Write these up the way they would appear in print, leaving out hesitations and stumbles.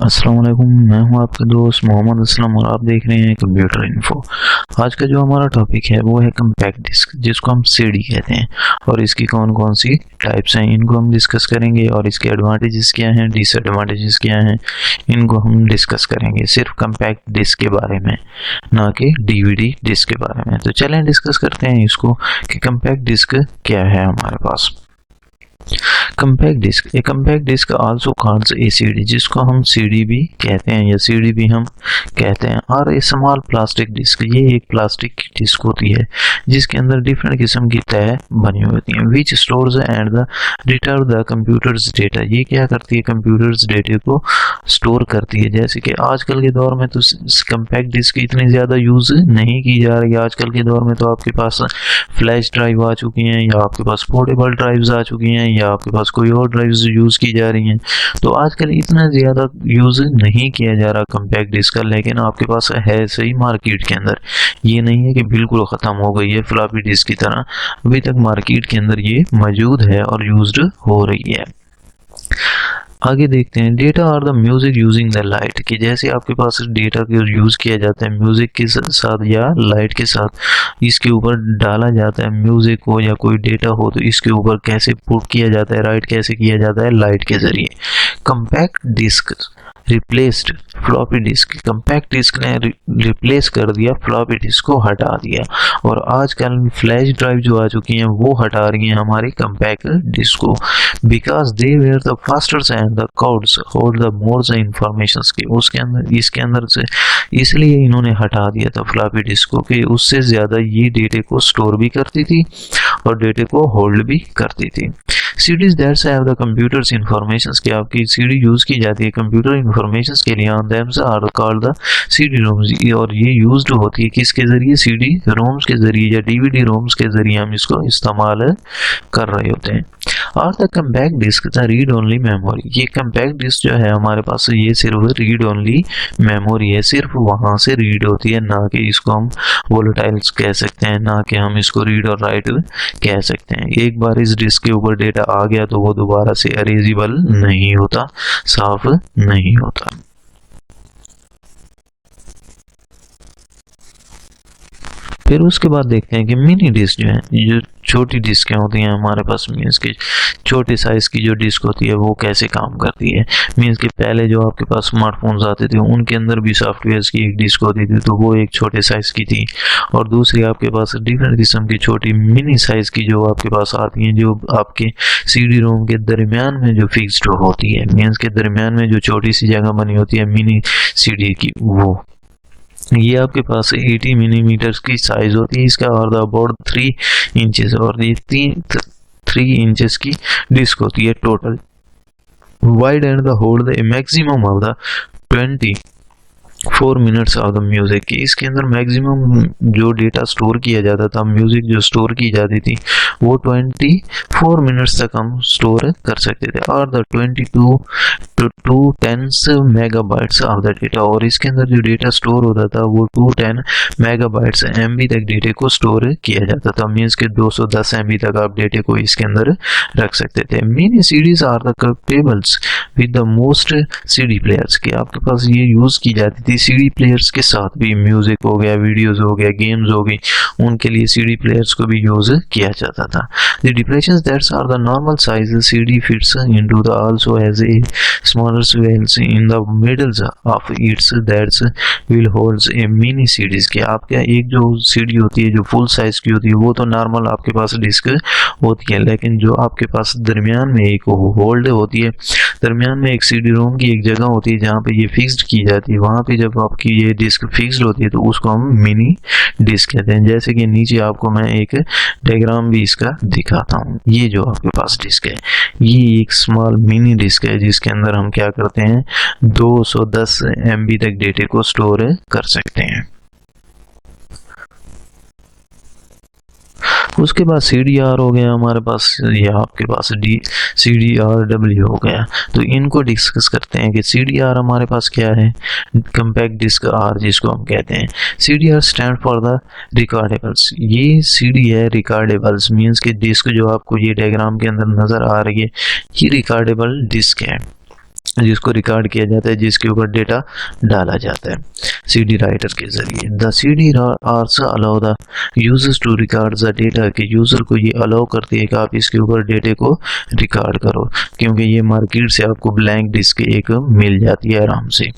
अस्सलाम वालेकुम, मैं हूं आपके दोस्त मोहम्मद असलम और आप देख रहे हैं कंप्यूटर इन्फो। आज का जो हमारा टॉपिक है वो है कम्पैक्ट डिस्क, जिसको हम सीडी कहते हैं। और इसकी कौन कौन सी टाइप्स हैं इनको हम डिस्कस करेंगे, और इसके एडवांटेजेस क्या हैं, डिसएडवांटेजेस क्या हैं, इनको हम डिस्कस करेंगे सिर्फ कम्पैक्ट डिस्क के बारे में, ना कि डीवीडी डिस्क के बारे में। तो चलें डिस्कस करते हैं इसको कि कम्पैक्ट डिस्क क्या है हमारे पास। Compact disc, a compact disc also called a CD, जिसको हम सीडी भी कहते हैं या सीडी भी हम कहते हैं। और ए स्मॉल प्लास्टिक डिस्क, ये एक प्लास्टिक की डिस्क होती है जिसके अंदर डिफरेंट किस्म की तय बनी होती हैं, which stores and the return the computers data. ये क्या करती है, कंप्यूटर्स डेटा को स्टोर करती है। जैसे कि आजकल के दौर में तो कम्पैक्ट डिस्क इतनी ज़्यादा यूज़ नहीं की जा रही है। आजकल के दौर में तो आपके पास फ्लैश ड्राइव आ चुकी हैं, या आपके पास पोर्टेबल ड्राइव्स आ चुकी हैं, या आपके पास कोई और ड्राइव्स यूज़ की जा रही हैं। तो आजकल इतना ज़्यादा यूज़ नहीं किया जा रहा कम्पैक्ट डिस्क का, लेकिन आपके पास है सही मार्केट के अंदर। ये नहीं है कि बिल्कुल ख़त्म हो गई है फ्लॉपी डिस्क की तरह, अभी तक मार्केट के अंदर ये मौजूद है और यूज्ड हो रही है। आगे देखते हैं, डेटा और the music using the light, कि जैसे आपके पास डेटा को यूज़ किया जाता है म्यूजिक के साथ या लाइट के साथ, इसके ऊपर डाला जाता है म्यूजिक को या कोई डेटा हो तो इसके ऊपर कैसे पुट किया जाता है, राइट कैसे किया जाता है, लाइट के जरिए। Compact disc replaced floppy disk, compact disc ने रिप्लेस कर दिया फ्लॉपी डिस्क को, हटा दिया। और आजकल फ्लैश ड्राइव जो आ चुकी हैं वो हटा रही हैं हमारी कम्पैक्ट डिस्क को, because they were the faster and the codes hold the more information की, उसके अंदर इसके अंदर से इसलिए इन्होंने हटा दिया था फ्लॉपी डिस्क को कि उससे ज़्यादा ये डेटे को स्टोर भी करती थी और डेटे को होल्ड भी करती थी। CDs that's have the computers informations, की आपकी सीडी यूज़ की जाती है कंप्यूटर इंफॉर्मेशंस के लिए, on them's are called the CD ROMs. और ये यूज्ड होती है किसके ज़रिए, सीडी रोम्स के ज़रिए या डीवीडी रोम्स के ज़रिए हम इसको इस्तेमाल कर रहे होते हैं। और the compact disc the read only memory, ये कम्पैक्ट डिस्क जो है हमारे पास ये सिर्फ रीड ओनली मेमोरी है, सिर्फ वहाँ से रीड होती है, ना कि इसको हम वोलेटाइल्स कह सकते हैं, ना कि हम इसको रीड और राइट कह सकते हैं। एक बार इस डिस्क के ऊपर डेटा आ गया तो वो दोबारा से अरेजेबल नहीं होता, साफ नहीं होता। फिर उसके बाद देखते हैं कि मिनी डिस्क जो है, जो छोटी डिस्कें होती हैं हमारे पास, मीन्स की छोटे साइज़ की जो डिस्क होती है वो कैसे काम करती है। मीन्स कि पहले जो आपके पास स्मार्टफोन्स आते थे उनके अंदर भी सॉफ्टवेयर्स की एक डिस्क होती थी, तो वो एक छोटे साइज़ की थी। और दूसरी आपके पास डिफरेंट किस्म की छोटी मिनी साइज़ की जो आपके पास आती हैं, जो आपके सीडी रोम के दरमियान में जो फिक्स्ड होती है, मीन्स के दरमियान में जो छोटी सी जगह बनी होती है मिनी सीडी की, वो ये आपके पास 80 मिलीमीटर की साइज होती है इसका, और अबाउट 3 इंचेस, और ये 3 इंचेस की डिस्क होती है total. Wide and the hold the maximum of the 24 minutes of the music, की इसके अंदर मैक्सिमम जो डेटा स्टोर किया जाता था, म्यूजिक जो स्टोर की जाती थी वो 24 मिनट्स तक हम स्टोर कर सकते थे। और the 22 to 210 megabytes of the data, और इसके अंदर जो डेटा स्टोर होता था वो 210 मेगाबाइट्स MB तक डेटे को स्टोर किया जाता था, मीन्स के 210 MB तक आप डेटे को इसके अंदर रख सकते थे। Mini CDs are the capables with the most CD players, की आपके पास ये यूज़ की जाती थी सीडी प्लेयर्स के साथ भी, म्यूजिक हो गया, वीडियोज हो गया, गेम्स हो गई, उनके लिए सीडी प्लेयर्स को भी यूज़ किया जाता था। The depressions that's are the normal size CD fits into the also as a smaller wells in the middle of its that will holds a mini CDs, के आपके एक जो सीडी होती है जो फुल साइज की होती है वो तो नॉर्मल आपके पास डिस्क होती है, लेकिन जो आपके पास दरमियान में एक होल्ड होती है, दरमियान में एक सीडी रोम की एक जगह होती है जहाँ पे ये फिक्स्ड की जाती है, वहाँ पे जब आपकी ये डिस्क फिक्स्ड होती है तो उसको हम मिनी डिस्क कहते हैं। जैसे कि नीचे आपको मैं एक डायग्राम भी इसका दिखाता हूँ। ये जो आपके पास डिस्क है ये एक स्मॉल मिनी डिस्क है जिसके अंदर हम क्या करते हैं 210 MB तक डेटे को स्टोर कर सकते हैं। उसके बाद CDR हो गया हमारे पास, या आपके पास CDRW हो गया। तो इनको डिस्कस करते हैं कि CDR हमारे पास क्या है, कम्पैक्ट डिस्क R जिसको हम कहते हैं। CDR स्टैंड फॉर द रिकॉर्डेबल्स, ये CD है रिकॉर्डेबल्स, मीन्स कि डिस्क जो आपको ये डायग्राम के अंदर नज़र आ रही है ये रिकॉर्डेबल डिस्क है। जिसको रिकॉर्ड किया जाता है, जिसके ऊपर डेटा डाला जाता है सीडी राइटर के जरिए। The CD also allow the users to record the data, कि यूजर को ये अलाउ करती है कि आप इसके ऊपर डेटे को रिकॉर्ड करो, क्योंकि ये मार्केट से आपको ब्लैंक डिस्क एक मिल जाती है आराम से।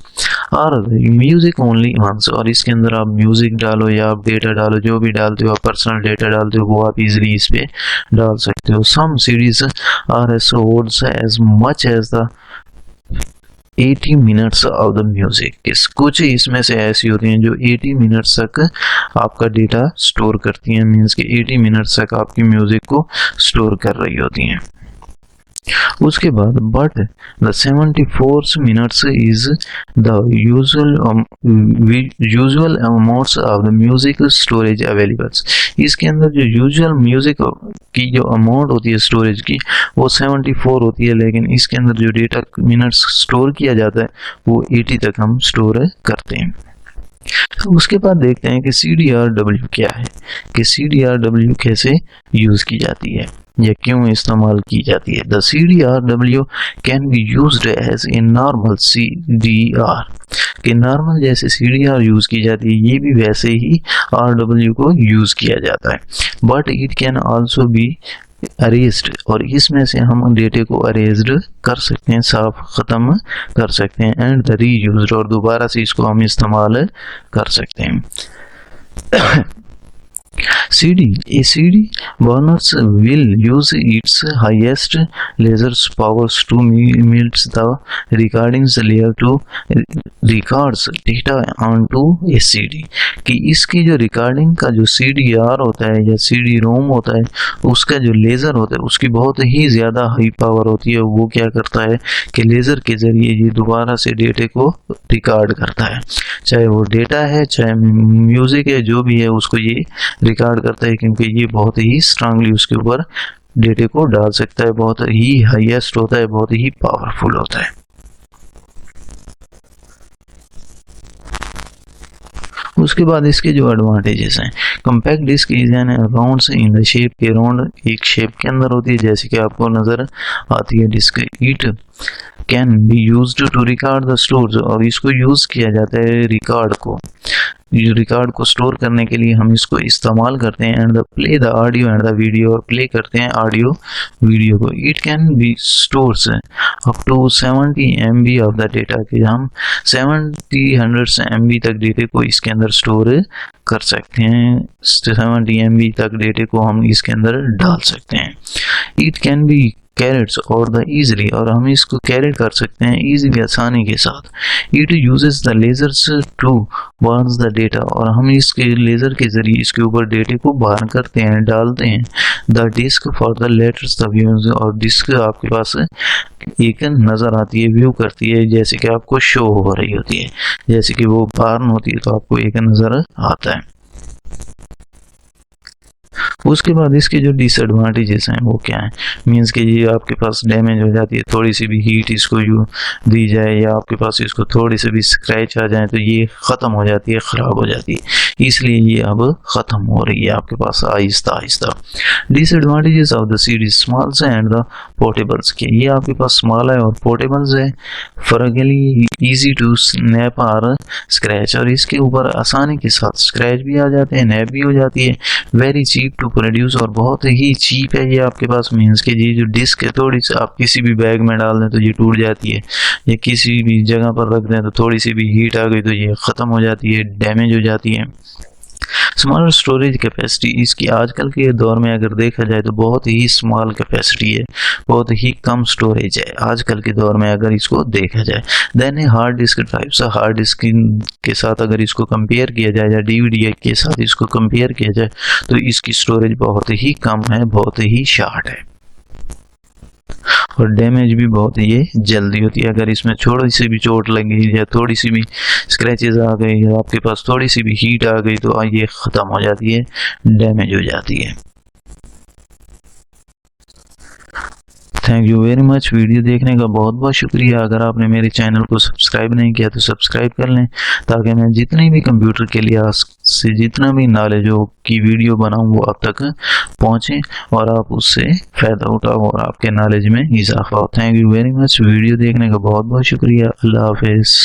और म्यूजिक ओनली वंस, और इसके अंदर आप म्यूजिक डालो या आप डेटा डालो, जो भी डालते हो आप पर्सनल डेटा डालते हो वो आप इजीली इस पे डाल सकते हो। Some CDs are stored as much as the 80 minutes of the music. कुछ इसमें से ऐसी होती हैं जो 80 मिनट्स तक आपका डेटा स्टोर करती हैं, मीन्स कि 80 मिनट्स तक आपकी म्यूजिक को स्टोर कर रही होती हैं। उसके बाद but the 74 minutes is the usual amounts of the music storage availables. इसके अंदर जो यूजुअल म्यूजिक की जो अमाउंट होती है स्टोरेज की वो 74 होती है, लेकिन इसके अंदर जो डेटा मिनट्स स्टोर किया जाता है वो 80 तक हम स्टोर करते हैं। तो उसके बाद देखते हैं कि CDRW क्या है, कि CDRW कैसे यूज की जाती है या क्यों इस्तेमाल की जाती है। The CDRW can be used as a normal CDR, कि नॉर्मल जैसे CDR यूज की जाती है ये भी वैसे ही RW को यूज किया जाता है। But it can also be erased, और इसमें से हम डेटे को अरेज्ड कर सकते हैं, साफ ख़त्म कर सकते हैं। एंड द रीयूज्ड, और दोबारा से इसको हम इस्तेमाल कर सकते हैं। A CD burners will use its highest laser powers to melt the recordings layer to records data onto a CD, कि इसकी जो रिकॉर्डिंग का जो CDR होता है या CD-ROM होता है उसका जो लेज़र होता है उसकी बहुत ही ज़्यादा हाई पावर होती है। वो क्या करता है कि लेज़र के ज़रिए ये दोबारा से डेटे को रिकॉर्ड करता है, चाहे वो डेटा है चाहे म्यूज़िक है, जो भी है उसको ये रिकॉर्ड करता है, क्योंकि ये बहुत ही स्ट्रांगली उसके ऊपर डेटे को डाल सकता है, बहुत ही हाईएस्ट होता है, बहुत ही पावरफुल होता है। उसके बाद इसके जो एडवांटेजेस हैं, compact disc is an round in the shape, के राउंड एक शेप के अंदर होती है जैसे कि आपको नजर आती है disc. It can be used to record the stores, और इसको यूज किया जाता है रिकॉर्ड को स्टोर करने के लिए हम इसको इस्तेमाल करते हैं। And the play the audio and the video, और प्ले करते हैं ऑडियो वीडियो को। It can be stores up to 70 MB of the data, कि हम 100 MB तक डेटे को इसके अंदर स्टोर कर सकते हैं, 70 MB तक डेटे को हम इसके अंदर डाल सकते हैं। इट कैन बी कैरेट्स और द ईजिली, और हम इसको कैरेट कर सकते हैं ईजिली, आसानी के साथ। It uses the lasers to burn the data, और हम इसके लेज़र के जरिए इसके ऊपर डेटे को बर्न करते हैं, डालते हैं। The disc for the letters the views, और डिस्क आपके पास एक नज़र आती है, व्यू करती है, जैसे कि आपको शो हो रही होती है, जैसे कि वो बर्न होती है तो आपको एक नज़र आता है। उसके बाद इसके जो डिसएडवांटेजेस हैं वो क्या है, मीन्स कि ये आपके पास डैमेज हो जाती है, थोड़ी सी भी हीट इसको दी जाए या आपके पास इसको थोड़ी सी भी स्क्रैच आ जाए तो ये ख़त्म हो जाती है, ख़राब हो जाती है, इसलिए ये अब ख़त्म हो रही है आपके पास आहिस्ता आहिस्ता। Disadvantages of the series smalls and the portables, के ये आपके पास स्मॉल है और पोर्टेबल्स है, फ्रगली ईजी टू स्नैप और स्क्रैच, और इसके ऊपर आसानी के साथ स्क्रैच भी आ जाते हैं, नैप भी हो जाती है। वेरी चीप टू प्रोड्यूस, और बहुत ही चीप है ये आपके पास, मीन्स के ये जो डिस्क है थोड़ी सी आप किसी भी बैग में डाल दें तो ये टूट जाती है, या किसी भी जगह पर रख दें तो थोड़ी सी भी हीट आ गई तो ये ख़त्म हो जाती है, डैमेज हो जाती है। स्मॉल स्टोरेज कैपेसिटी, इसकी आजकल के दौर में अगर देखा जाए तो बहुत ही स्मॉल कैपेसिटी है, बहुत ही कम स्टोरेज है आजकल के दौर में अगर इसको देखा जाए। Then hard disk drives, hard disk के साथ अगर इसको कंपेयर किया जाए या DVD के साथ इसको कंपेयर किया जाए तो इसकी स्टोरेज बहुत ही कम है, बहुत ही शॉर्ट है, और डैमेज भी बहुत ये जल्दी होती है। अगर इसमें थोड़ी सी भी चोट लगी या थोड़ी सी भी स्क्रैचेस आ गई या आपके पास थोड़ी सी भी हीट आ गई तो ये ख़त्म हो जाती है, डैमेज हो जाती है। Thank you very much, video देखने का बहुत बहुत शुक्रिया। अगर आपने मेरे चैनल को सब्सक्राइब नहीं किया तो सब्सक्राइब कर लें ताकि मैं जितने भी कंप्यूटर के लिए से जितना भी नॉलेज हो की वीडियो बनाऊं वो आप तक पहुंचे और आप उससे फ़ायदा उठाओ और आपके नॉलेज में इजाफा हो। Thank you very much. Video देखने का बहुत बहुत शुक्रिया। अल्लाह हाफिज़।